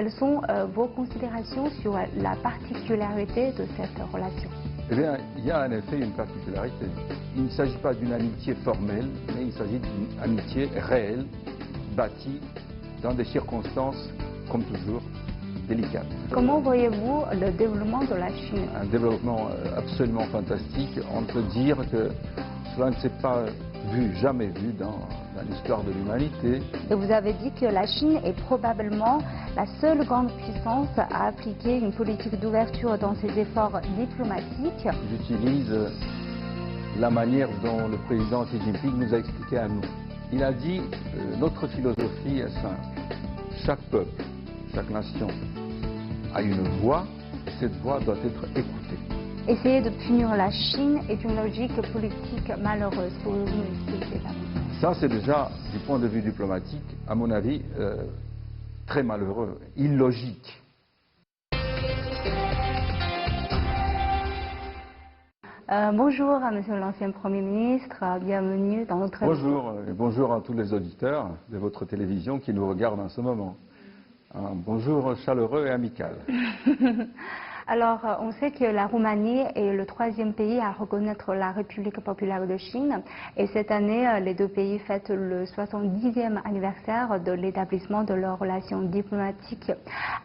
quelles sont vos considérations sur la particularité de cette relation? Eh bien, il y a en effet une particularité. Il ne s'agit pas d'une amitié formelle, mais il s'agit d'une amitié réelle, bâtie dans des circonstances, comme toujours, délicates. Comment voyez-vous le développement de la Chine? Un développement absolument fantastique. On peut dire que cela ne s'est pas vu, jamais vu dans l'histoire de l'humanité. Et vous avez dit que la Chine est probablement la seule grande puissance à appliquer une politique d'ouverture dans ses efforts diplomatiques. J'utilise la manière dont le président Xi Jinping nous a expliqué à nous. Il a dit notre philosophie est simple. Chaque peuple, chaque nation a une voix et cette voix doit être écoutée. Essayer de punir la Chine est une logique politique malheureuse. Pouvez-vous nous expliquer ça? Ça, c'est déjà, du point de vue diplomatique, à mon avis, très malheureux, illogique. Bonjour à Monsieur l'ancien Premier ministre, bienvenue dans notre... Bonjour, et bonjour à tous les auditeurs de votre télévision qui nous regardent en ce moment. Un bonjour chaleureux et amical. Alors, on sait que la Roumanie est le 3e pays à reconnaître la République populaire de Chine. Et cette année, les deux pays fêtent le 70e anniversaire de l'établissement de leurs relations diplomatiques.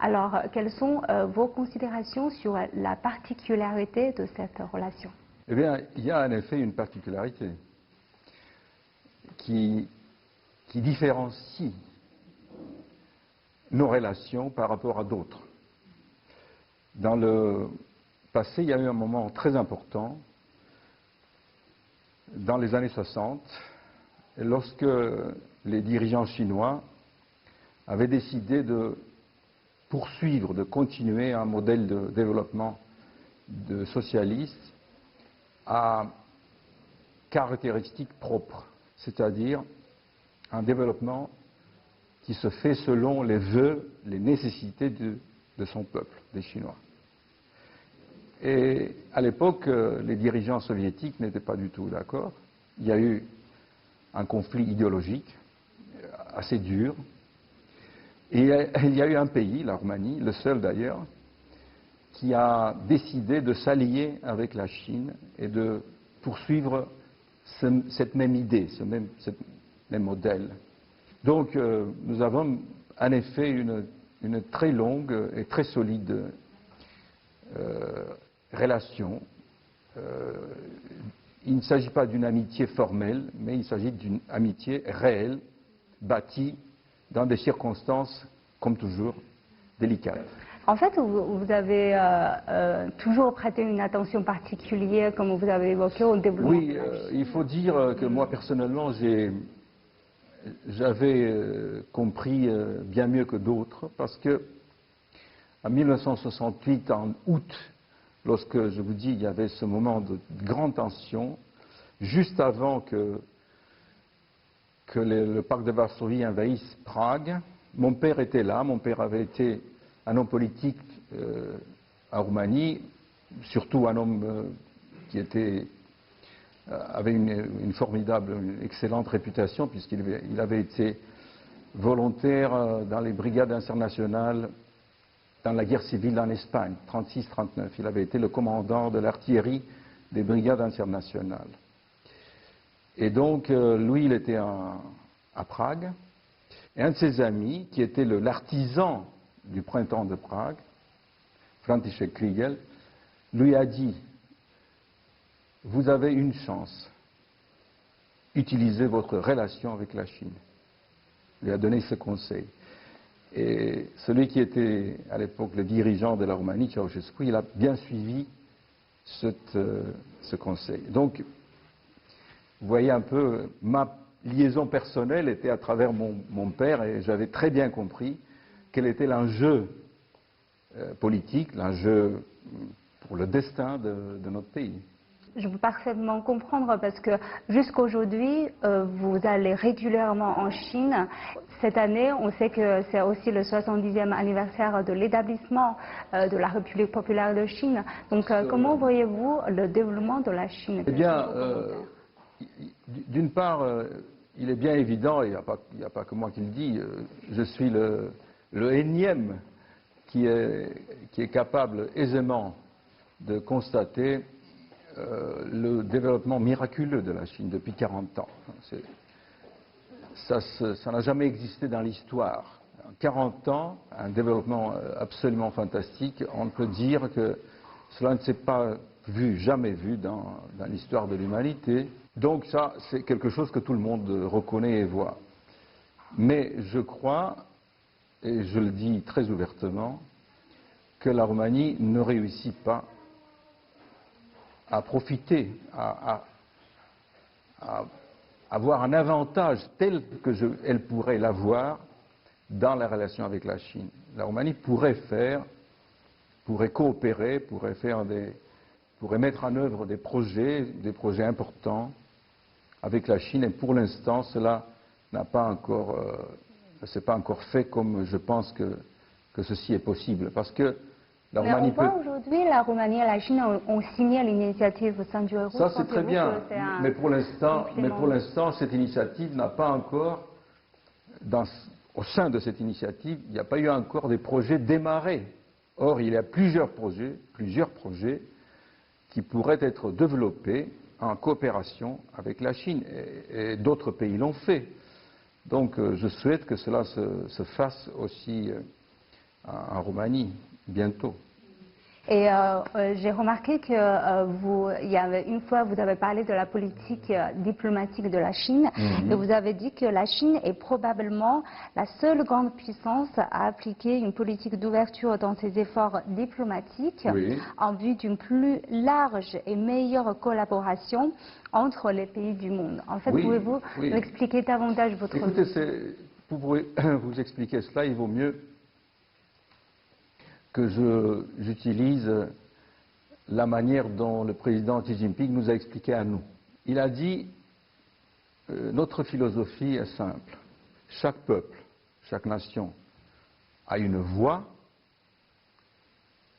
Alors, quelles sont vos considérations sur la particularité de cette relation? Eh bien, il y a en effet une particularité qui différencie nos relations par rapport à d'autres. Dans le passé, il y a eu un moment très important, dans les années 60, lorsque les dirigeants chinois avaient décidé de poursuivre, de continuer un modèle de développement socialiste à caractéristiques propres, c'est-à-dire un développement qui se fait selon les vœux, les nécessités de son peuple, des Chinois. Et à l'époque, les dirigeants soviétiques n'étaient pas du tout d'accord. Il y a eu un conflit idéologique assez dur. Et il y a eu un pays, la Roumanie, le seul d'ailleurs, qui a décidé de s'allier avec la Chine et de poursuivre cette même idée, ce même modèle. Donc nous avons en effet une très longue et très solide relation. Il ne s'agit pas d'une amitié formelle, mais il s'agit d'une amitié réelle, bâtie dans des circonstances, comme toujours, délicates. En fait, vous avez toujours prêté une attention particulière, comme vous avez évoqué, au développement. Oui, il faut dire que moi, personnellement, j'avais compris bien mieux que d'autres, parce que en 1968, en août, lorsque, je vous dis, il y avait ce moment de grande tension, juste avant que le parc de Varsovie envahisse Prague, mon père était là. Mon père avait été un homme politique en Roumanie, surtout un homme qui avait une formidable, une excellente réputation, puisqu'il avait été volontaire dans les brigades internationales dans la guerre civile en Espagne, 36-39. Il avait été le commandant de l'artillerie des brigades internationales. Et donc, lui, il était à Prague. Et un de ses amis, qui était l'artisan du printemps de Prague, František Kriegel, lui a dit: vous avez une chance, utilisez votre relation avec la Chine. Il lui a donné ce conseil. Et celui qui était à l'époque le dirigeant de la Roumanie, Ceausescu, il a bien suivi ce conseil. Donc, vous voyez un peu, ma liaison personnelle était à travers mon père, et j'avais très bien compris quel était l'enjeu politique, l'enjeu pour le destin de notre pays. Je peux parfaitement comprendre, parce que jusqu'aujourd'hui, vous allez régulièrement en Chine. Cette année, on sait que c'est aussi le 70e anniversaire de l'établissement de la République populaire de Chine. Donc, comment voyez-vous le développement de la Chine? Eh bien, d'une part, il est bien évident, et il n'y a pas que moi qui le dis, je suis le énième qui est capable aisément de constater le développement miraculeux de la Chine depuis 40 ans. Ça n'a jamais existé dans l'histoire. En 40 ans, un développement absolument fantastique, on peut dire que cela ne s'est pas vu, jamais vu dans l'histoire de l'humanité. Donc ça, c'est quelque chose que tout le monde reconnaît et voit. Mais je crois, et je le dis très ouvertement, que la Roumanie ne réussit pas à profiter, à avoir un avantage tel qu'elle pourrait l'avoir dans la relation avec la Chine. La Roumanie pourrait coopérer, pourrait mettre en œuvre des projets importants avec la Chine, et pour l'instant, cela ne s'est pas encore fait comme je pense que ceci est possible. Parce que la Roumanie peut... Aujourd'hui, la Roumanie et la Chine ont signé l'initiative Sendero. Ça, c'est très bien, mais pour l'instant, cette initiative n'a pas encore, au sein de cette initiative, il n'y a pas eu encore des projets démarrés. Or, il y a plusieurs projets qui pourraient être développés en coopération avec la Chine, et d'autres pays l'ont fait. Donc, je souhaite que cela se fasse aussi en Roumanie, bientôt. Et j'ai remarqué que il y avait une fois, vous avez parlé de la politique diplomatique de la Chine, et vous avez dit que la Chine est probablement la seule grande puissance à appliquer une politique d'ouverture dans ses efforts diplomatiques, oui, en vue d'une plus large et meilleure collaboration entre les pays du monde. En fait, oui, pouvez-vous nous expliquer davantage votre... Écoutez, pour vous expliquer cela, il vaut mieux que j'utilise la manière dont le président Xi Jinping nous a expliqué à nous. Il a dit, notre philosophie est simple. Chaque peuple, chaque nation a une voix,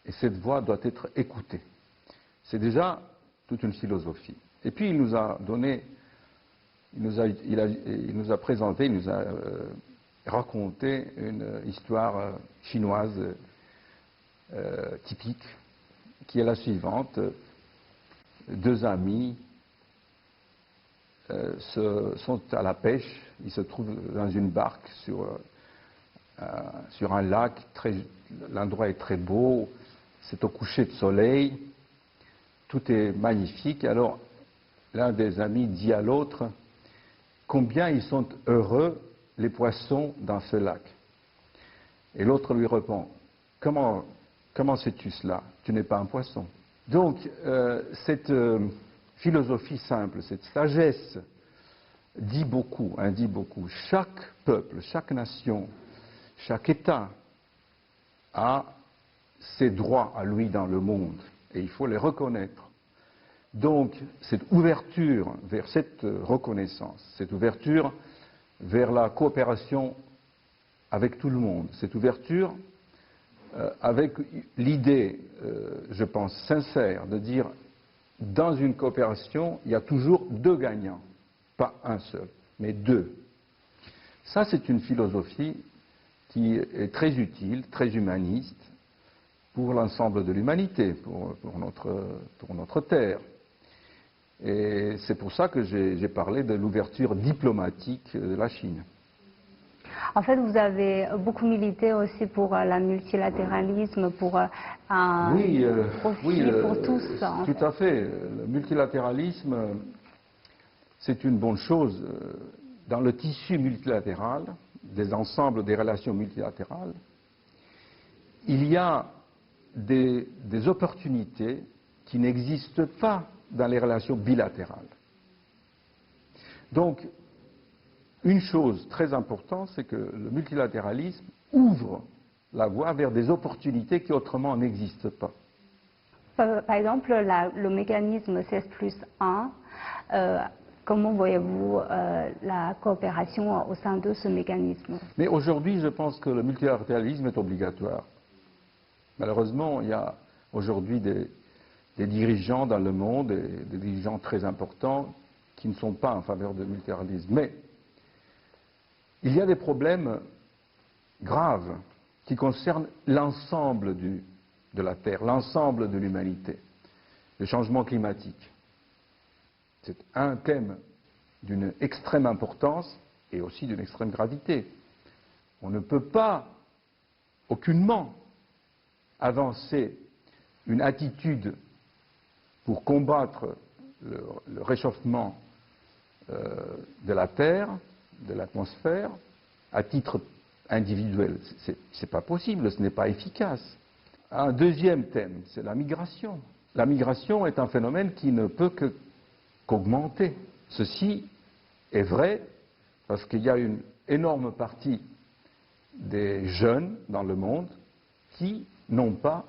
et cette voix doit être écoutée. C'est déjà toute une philosophie. Et puis il nous a donné, il nous a présenté, il nous a raconté une histoire chinoise typique, qui est la suivante. Deux amis sont à la pêche, ils se trouvent dans une barque sur un lac, l'endroit est très beau, c'est au coucher de soleil, tout est magnifique. Alors l'un des amis dit à l'autre, combien ils sont heureux les poissons dans ce lac. Et l'autre lui répond, comment sais-tu cela? Tu n'es pas un poisson. Donc, cette philosophie simple, cette sagesse dit beaucoup, dit beaucoup. Chaque peuple, chaque nation, chaque État a ses droits à lui dans le monde, et il faut les reconnaître. Donc, cette ouverture vers cette reconnaissance, cette ouverture vers la coopération avec tout le monde, cette ouverture avec l'idée, je pense, sincère de dire, dans une coopération, il y a toujours deux gagnants, pas un seul, mais deux. Ça, c'est une philosophie qui est très utile, très humaniste, pour l'ensemble de l'humanité, pour notre terre. Et c'est pour ça que j'ai parlé de l'ouverture diplomatique de la Chine. En fait, vous avez beaucoup milité aussi pour le multilatéralisme, pour un profit pour tous. Tout à fait. Le multilatéralisme, c'est une bonne chose. Dans le tissu multilatéral, des ensembles des relations multilatérales, il y a des opportunités qui n'existent pas dans les relations bilatérales. Donc, une chose très importante, c'est que le multilatéralisme ouvre la voie vers des opportunités qui autrement n'existent pas. Par exemple, le mécanisme 16+1, comment voyez-vous la coopération au sein de ce mécanisme? Mais aujourd'hui, je pense que le multilatéralisme est obligatoire. Malheureusement, il y a aujourd'hui des dirigeants dans le monde, des dirigeants très importants, qui ne sont pas en faveur du multilatéralisme. Mais il y a des problèmes graves qui concerne l'ensemble de la Terre, l'ensemble de l'humanité, le changement climatique. C'est un thème d'une extrême importance et aussi d'une extrême gravité. On ne peut pas aucunement avancer une attitude pour combattre le réchauffement de la Terre, de l'atmosphère, à titre individuel. Ce n'est pas possible, ce n'est pas efficace. Un deuxième thème, c'est la migration. La migration est un phénomène qui ne peut qu'augmenter. Ceci est vrai parce qu'il y a une énorme partie des jeunes dans le monde qui n'ont pas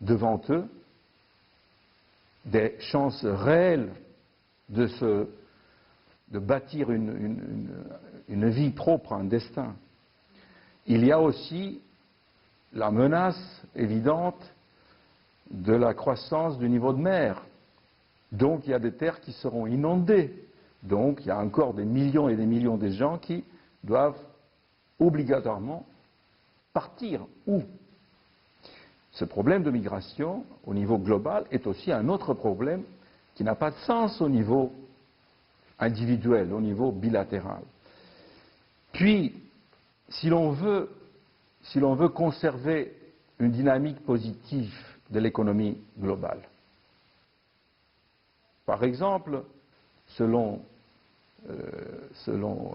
devant eux des chances réelles de bâtir une vie propre, un destin. Il y a aussi la menace évidente de la croissance du niveau de mer. Donc il y a des terres qui seront inondées. Donc il y a encore des millions et des millions de gens qui doivent obligatoirement partir. Où? Ce problème de migration au niveau global est aussi un autre problème qui n'a pas de sens au niveau individuel, au niveau bilatéral. Puis, si l'on veut conserver une dynamique positive de l'économie globale, par exemple, selon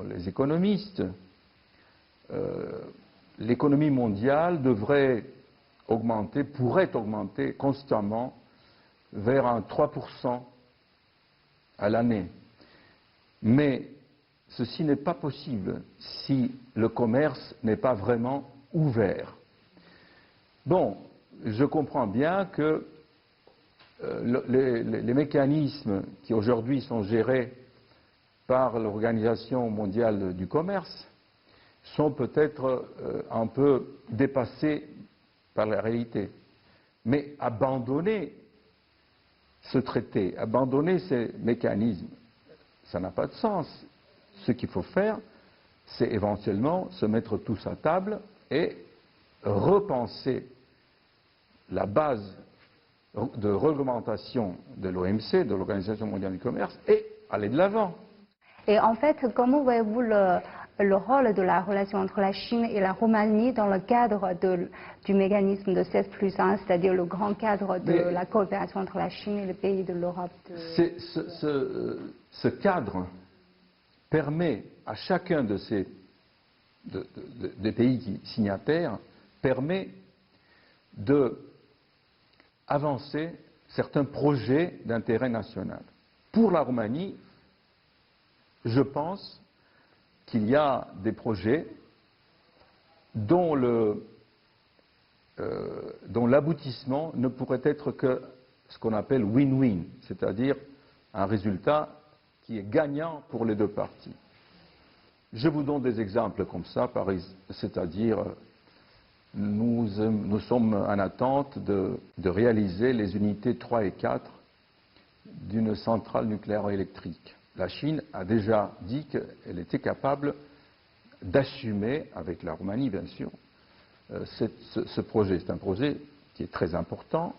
les économistes, l'économie mondiale pourrait augmenter constamment vers un 3% à l'année. Mais ceci n'est pas possible si le commerce n'est pas vraiment ouvert. Bon, je comprends bien que les mécanismes qui aujourd'hui sont gérés par l'Organisation mondiale du commerce sont peut-être un peu dépassés par la réalité. Mais abandonner ce traité, abandonner ces mécanismes, ça n'a pas de sens. Ce qu'il faut faire, c'est éventuellement se mettre tous à table et repenser la base de réglementation de l'OMC, de l'Organisation mondiale du commerce, et aller de l'avant. Et en fait, comment voyez-vous le rôle de la relation entre la Chine et la Roumanie dans le cadre du mécanisme de 16+1, c'est-à-dire le grand cadre de la coopération entre la Chine et les pays de l'Europe Ce cadre permet à chacun de des pays signataires permet d'avancer certains projets d'intérêt national. Pour la Roumanie, je pense qu'il y a des projets dont l'aboutissement ne pourrait être que ce qu'on appelle win-win, c'est-à-dire un résultat qui est gagnant pour les deux parties. Je vous donne des exemples comme ça, c'est-à-dire nous sommes en attente de réaliser les unités 3 et 4 d'une centrale nucléaire électrique. La Chine a déjà dit qu'elle était capable d'assumer, avec la Roumanie bien sûr, ce projet. C'est un projet qui est très important.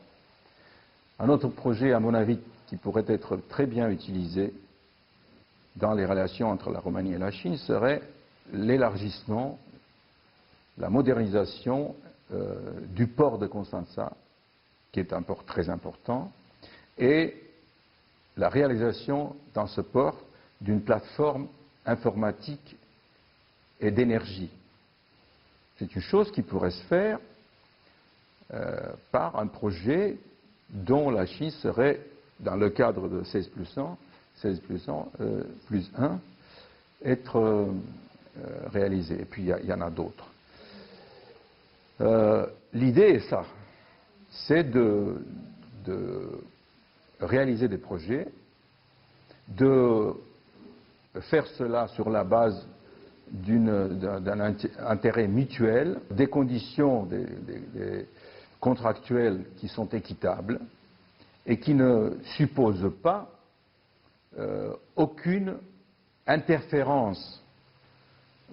Un autre projet, à mon avis, qui pourrait être très bien utilisé dans les relations entre la Roumanie et la Chine serait l'élargissement, la modernisation du port de Constanța, qui est un port très important, et la réalisation dans ce port d'une plateforme informatique et d'énergie. C'est une chose qui pourrait se faire par un projet dont la Chine serait, dans le cadre de 16+1, plus 1, être réalisé. Et puis il y en a d'autres. L'idée est ça, c'est de réaliser des projets, de faire cela sur la base d'un intérêt mutuel, des conditions des contractuelles qui sont équitables et qui ne supposent pas aucune interférence,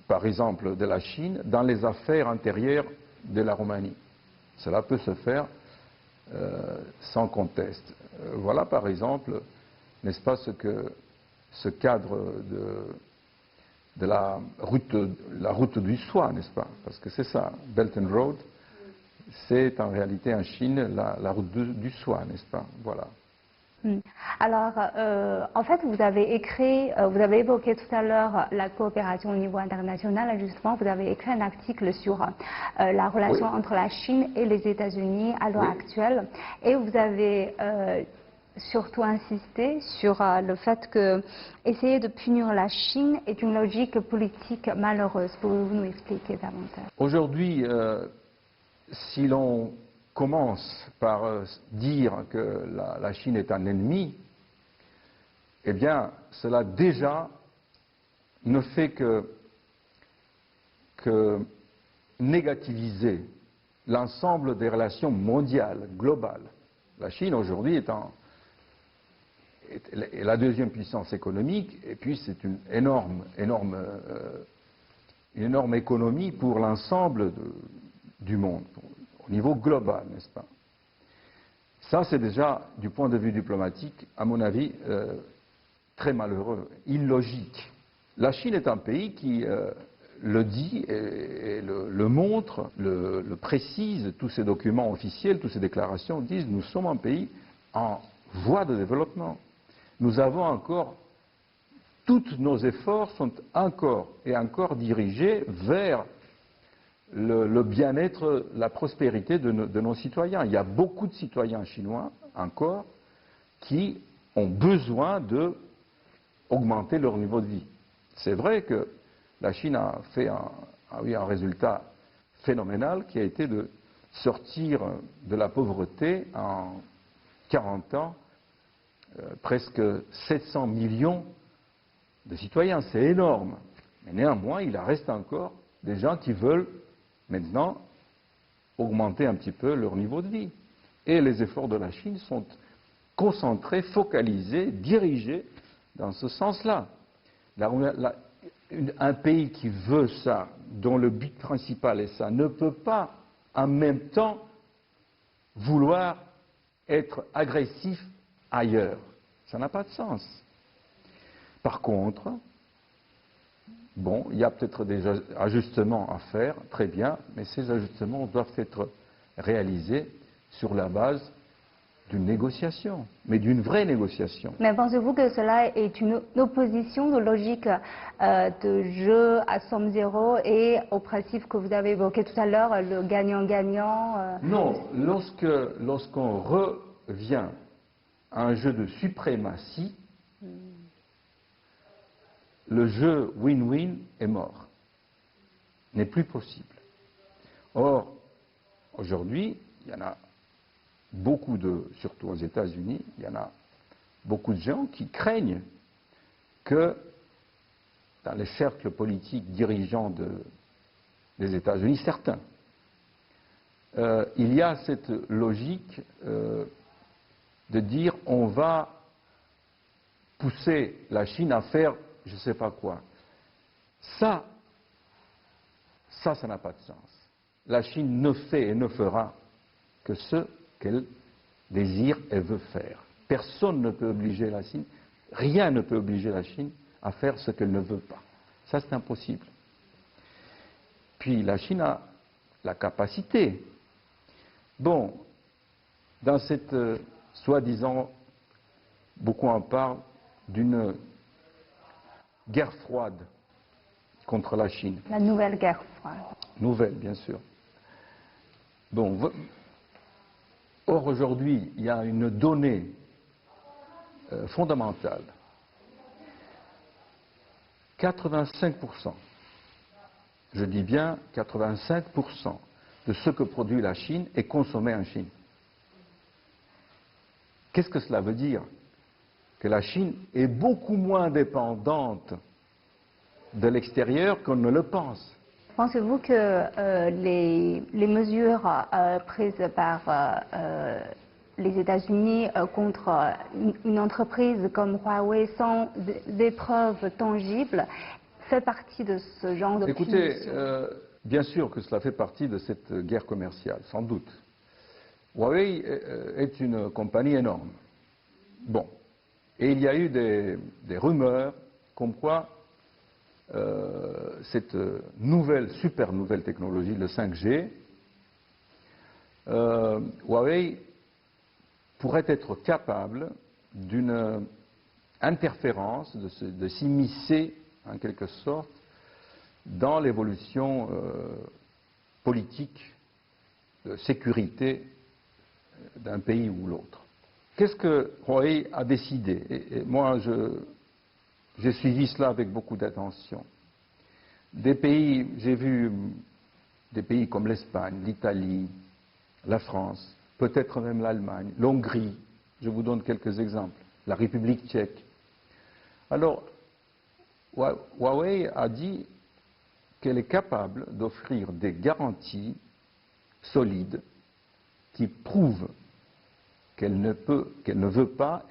par exemple, de la Chine dans les affaires intérieures de la Roumanie. Cela peut se faire sans conteste. Voilà par exemple, n'est-ce pas, ce cadre de la route du soie, n'est-ce pas? Parce que c'est ça, Belt and Road, c'est en réalité en Chine la route du soie, n'est-ce pas? Voilà. Alors, en fait, vous avez évoqué tout à l'heure la coopération au niveau international. Justement, vous avez écrit un article sur la relation entre la Chine et les États-Unis à l'heure actuelle. Et vous avez surtout insisté sur le fait que essayer de punir la Chine est une logique politique malheureuse. Pouvez-vous nous expliquer davantage? Aujourd'hui, si l'on commence par dire que la Chine est un ennemi, eh bien, cela déjà ne fait que négativiser l'ensemble des relations mondiales, globales. La Chine aujourd'hui est la deuxième puissance économique, et puis c'est une énorme économie pour l'ensemble du monde, au niveau global, n'est-ce pas? Ça, c'est déjà, du point de vue diplomatique, à mon avis, très malheureux, illogique. La Chine est un pays qui le dit et le montre, le précise, tous ces documents officiels, toutes ces déclarations disent nous sommes un pays en voie de développement. Nous avons encore, tous nos efforts sont encore et encore dirigés vers le bien-être, la prospérité de nos citoyens. Il y a beaucoup de citoyens chinois encore qui ont besoin d'augmenter leur niveau de vie. C'est vrai que la Chine a eu un résultat phénoménal qui a été de sortir de la pauvreté en 40 ans presque 700 millions de citoyens. C'est énorme. Mais néanmoins, il reste encore des gens qui veulent maintenant augmenter un petit peu leur niveau de vie. Et les efforts de la Chine sont concentrés, focalisés, dirigés dans ce sens-là. Un pays qui veut ça, dont le but principal est ça, ne peut pas en même temps vouloir être agressif ailleurs. Ça n'a pas de sens. Par contre, bon, il y a peut-être des ajustements à faire, très bien, mais ces ajustements doivent être réalisés sur la base d'une négociation, mais d'une vraie négociation. Mais pensez-vous que cela est une opposition de logique de jeu à somme zéro et au principe que vous avez évoqué tout à l'heure, le gagnant-gagnant Non, lorsqu'on revient à un jeu de suprématie, le jeu win-win est mort, n'est plus possible. Or, aujourd'hui, il y en a beaucoup surtout aux États-Unis, il y en a beaucoup de gens qui craignent que dans les cercles politiques dirigeants des États-Unis, certains, il y a cette logique de dire on va pousser la Chine à faire je ne sais pas quoi. Ça n'a pas de sens. La Chine ne fait et ne fera que ce qu'elle désire et veut faire. Personne ne peut obliger la Chine, rien ne peut obliger la Chine à faire ce qu'elle ne veut pas. Ça, c'est impossible. Puis la Chine a la capacité. Bon, dans cette soi-disant, beaucoup en parlent d'une guerre froide contre la Chine. La nouvelle guerre froide. Nouvelle, bien sûr. Bon, or aujourd'hui, il y a une donnée fondamentale. 85%, je dis bien 85% de ce que produit la Chine est consommé en Chine. Qu'est-ce que cela veut dire? Que la Chine est beaucoup moins dépendante de l'extérieur qu'on ne le pense. Pensez-vous que les mesures prises par les États-Unis contre une entreprise comme Huawei sans des preuves tangibles fait partie de ce genre de punition? Écoutez, bien sûr que cela fait partie de cette guerre commerciale, sans doute. Huawei est une compagnie énorme. Bon. Et il y a eu des rumeurs comme quoi cette super nouvelle technologie, le 5G, Huawei pourrait être capable d'une interférence, de s'immiscer en quelque sorte dans l'évolution politique, de sécurité d'un pays ou l'autre. Qu'est-ce que Huawei a décidé? Et moi, j'ai suivi cela avec beaucoup d'attention. Des pays, j'ai vu des pays comme l'Espagne, l'Italie, la France, peut-être même l'Allemagne, l'Hongrie, je vous donne quelques exemples, la République tchèque. Alors, Huawei a dit qu'elle est capable d'offrir des garanties solides qui prouvent qu'elle ne peut pas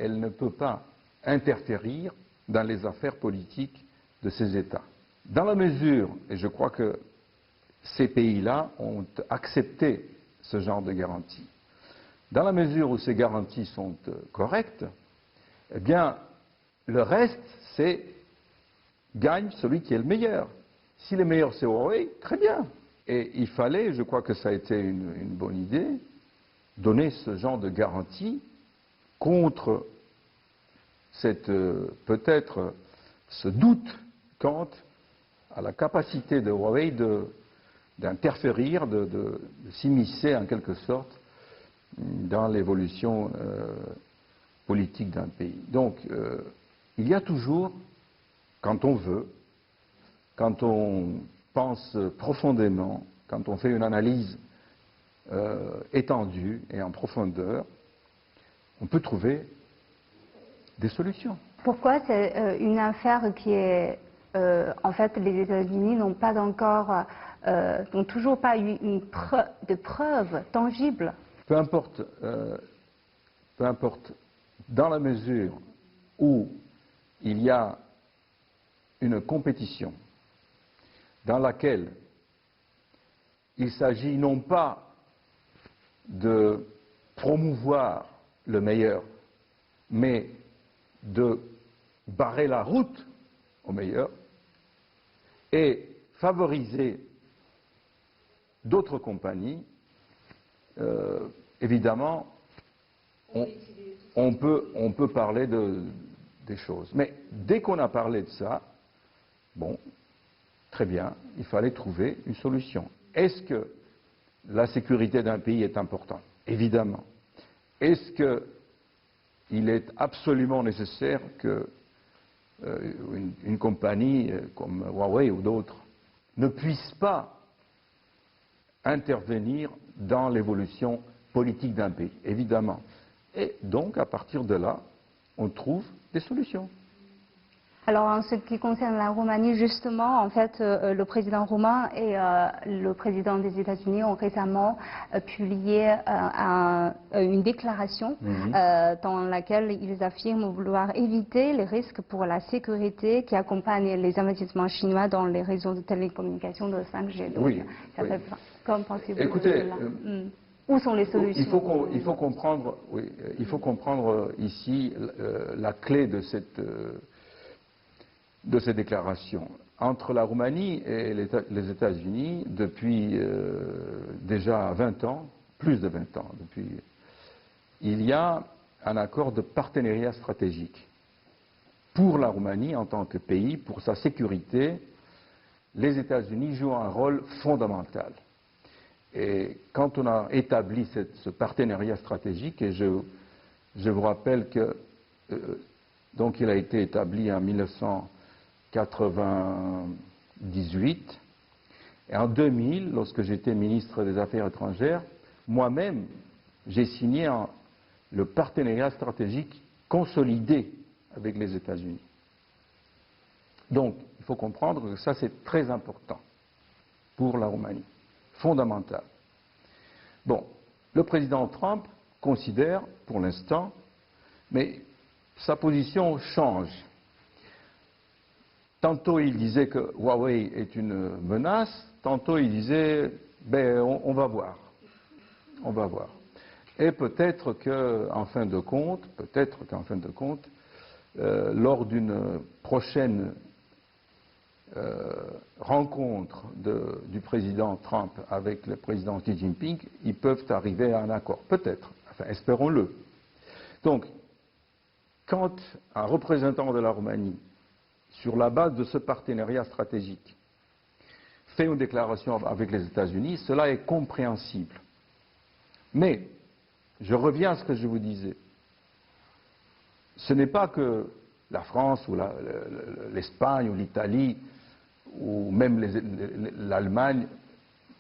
interférer dans les affaires politiques de ces États. Dans la mesure, et je crois que ces pays-là ont accepté ce genre de garanties, dans la mesure où ces garanties sont correctes, eh bien, le reste, c'est gagne celui qui est le meilleur. Si le meilleur c'est Huawei, très bien. Et il fallait, je crois que ça a été une bonne idée, donner ce genre de garantie contre peut-être ce doute quant à la capacité de Huawei d'interférer, de s'immiscer en quelque sorte dans l'évolution politique d'un pays. Donc, il y a toujours, quand on veut, quand on pense profondément, quand on fait une analyse étendue et en profondeur, on peut trouver des solutions. Pourquoi c'est une affaire qui est, en fait, les États-Unis n'ont pas encore, n'ont toujours pas eu de preuves tangibles? Peu importe, dans la mesure où il y a une compétition dans laquelle il s'agit non pas de promouvoir le meilleur, mais de barrer la route au meilleur et favoriser d'autres compagnies, évidemment, on peut parler des choses. Mais dès qu'on a parlé de ça, bon, très bien, il fallait trouver une solution. Est-ce que la sécurité d'un pays est importante? Évidemment. Est-ce qu'il est absolument nécessaire qu'une compagnie comme Huawei ou d'autres ne puisse pas intervenir dans l'évolution politique d'un pays? Évidemment. Et donc, à partir de là, on trouve des solutions. Alors, en ce qui concerne la Roumanie, justement, en fait, le président roumain et le président des États-Unis ont récemment publié une déclaration dans laquelle ils affirment vouloir éviter les risques pour la sécurité qui accompagnent les investissements chinois dans les réseaux de télécommunications de 5G. Donc, oui, ça fait, comme pensez-vous? Écoutez, où sont les solutions? Il faut comprendre ici la clé de cette déclaration. Entre la Roumanie et les États-Unis, depuis déjà 20 ans, plus de 20 ans, il y a un accord de partenariat stratégique. Pour la Roumanie en tant que pays, pour sa sécurité, les États-Unis jouent un rôle fondamental. Et quand on a établi ce partenariat stratégique, et je vous rappelle que donc il a été établi en 1998, et en 2000, lorsque j'étais ministre des Affaires étrangères, moi-même, j'ai signé le partenariat stratégique consolidé avec les États-Unis. Donc, il faut comprendre que ça, c'est très important pour la Roumanie, fondamental. Bon, le président Trump considère, pour l'instant, mais sa position change. tantôt il disait que Huawei est une menace, tantôt il disait ben, on va voir. On va voir. Et peut-être qu'en fin de compte, lors d'une prochaine rencontre du président Trump avec le président Xi Jinping, ils peuvent arriver à un accord. Peut-être. Enfin, espérons-le. Donc, quand un représentant de la Roumanie, sur la base de ce partenariat stratégique, fait une déclaration avec les États-Unis, cela est compréhensible. Mais, je reviens à ce que je vous disais. Ce n'est pas que la France ou l'Espagne ou l'Italie ou même l'Allemagne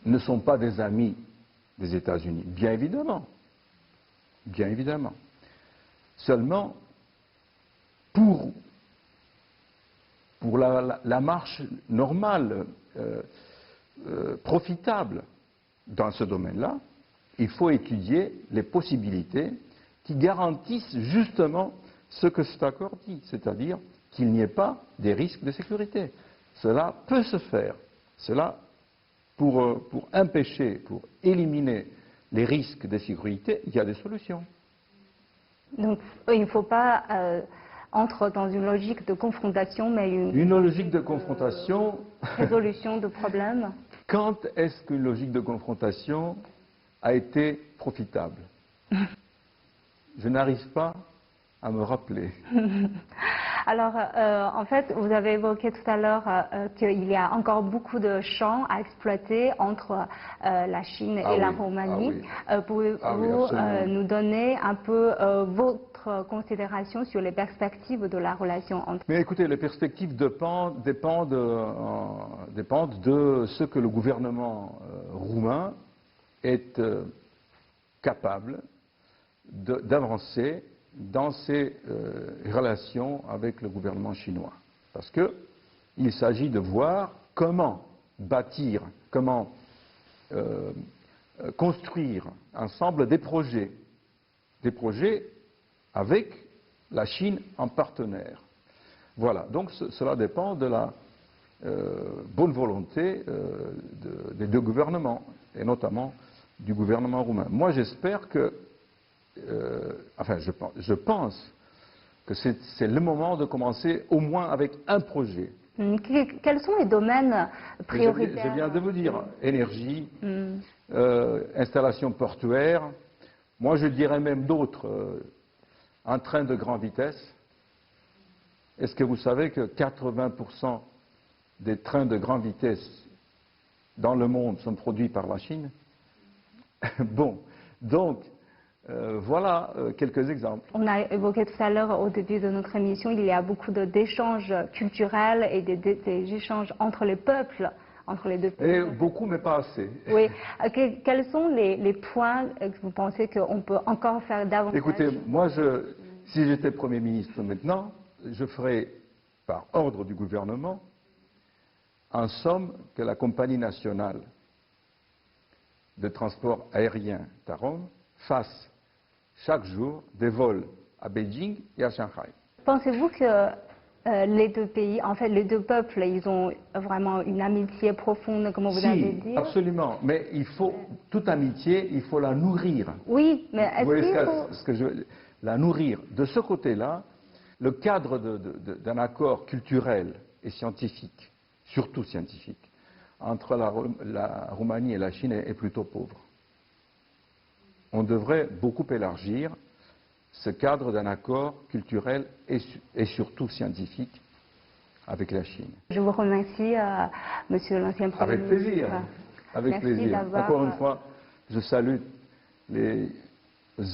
ne sont pas des amis des États-Unis. Bien évidemment. Bien évidemment. Seulement, pour la marche normale, profitable dans ce domaine-là, il faut étudier les possibilités qui garantissent justement ce que cet accord dit, c'est-à-dire qu'il n'y ait pas des risques de sécurité. Cela peut se faire. Cela, pour empêcher, pour éliminer les risques de sécurité, il y a des solutions. Donc, il ne faut pas entrer dans une logique de confrontation, mais une logique de confrontation. Résolution de problèmes. Quand est-ce qu'une logique de confrontation a été profitable? Je n'arrive pas à me rappeler. Alors, en fait, vous avez évoqué tout à l'heure qu'il y a encore beaucoup de champs à exploiter entre la Chine et la Roumanie. Pouvez-vous nous donner un peu votre considération sur les perspectives de la relation entre... Mais écoutez, les perspectives dépendent de ce que le gouvernement roumain est capable d'avancer dans ses relations avec le gouvernement chinois. Parce qu'il s'agit de voir comment bâtir, comment construire ensemble des projets avec la Chine en partenaire. Voilà, donc cela dépend de la bonne volonté des deux gouvernements, et notamment du gouvernement roumain. Moi, j'espère que je pense que c'est le moment de commencer au moins avec un projet. Quels sont les domaines prioritaires? Je viens de vous dire, énergie, installation portuaire, moi je dirais même d'autres, un train de grande vitesse. Est-ce que vous savez que 80% des trains de grande vitesse dans le monde sont produits par la Chine? Bon, donc, voilà quelques exemples. On a évoqué tout à l'heure, au début de notre émission, il y a beaucoup d'échanges culturels et des échanges entre les peuples, entre les deux pays. Et beaucoup, mais pas assez. Oui. Quels sont les points que vous pensez qu'on peut encore faire davantage? Écoutez, moi, si j'étais Premier ministre maintenant, je ferais, par ordre du gouvernement, en somme, que la compagnie nationale de transport aérien Tarom fasse chaque jour des vols à Beijing et à Shanghai. Pensez-vous que les deux pays, en fait les deux peuples, ils ont vraiment une amitié profonde, comme vous avez dit? Si, absolument. Mais il faut, toute amitié, il faut la nourrir. Oui, mais est-ce qu'il faut... La nourrir. De ce côté-là, le cadre d'un accord culturel et scientifique, surtout scientifique, entre la Roumanie et la Chine est plutôt pauvre. On devrait beaucoup élargir ce cadre d'un accord culturel et surtout scientifique avec la Chine. Je vous remercie, Monsieur l'ancien Premier ministre. Avec plaisir. Avec plaisir. Encore une fois, je salue les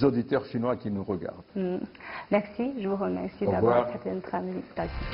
auditeurs chinois qui nous regardent. Merci, je vous remercie d'avoir accepté notre invitation.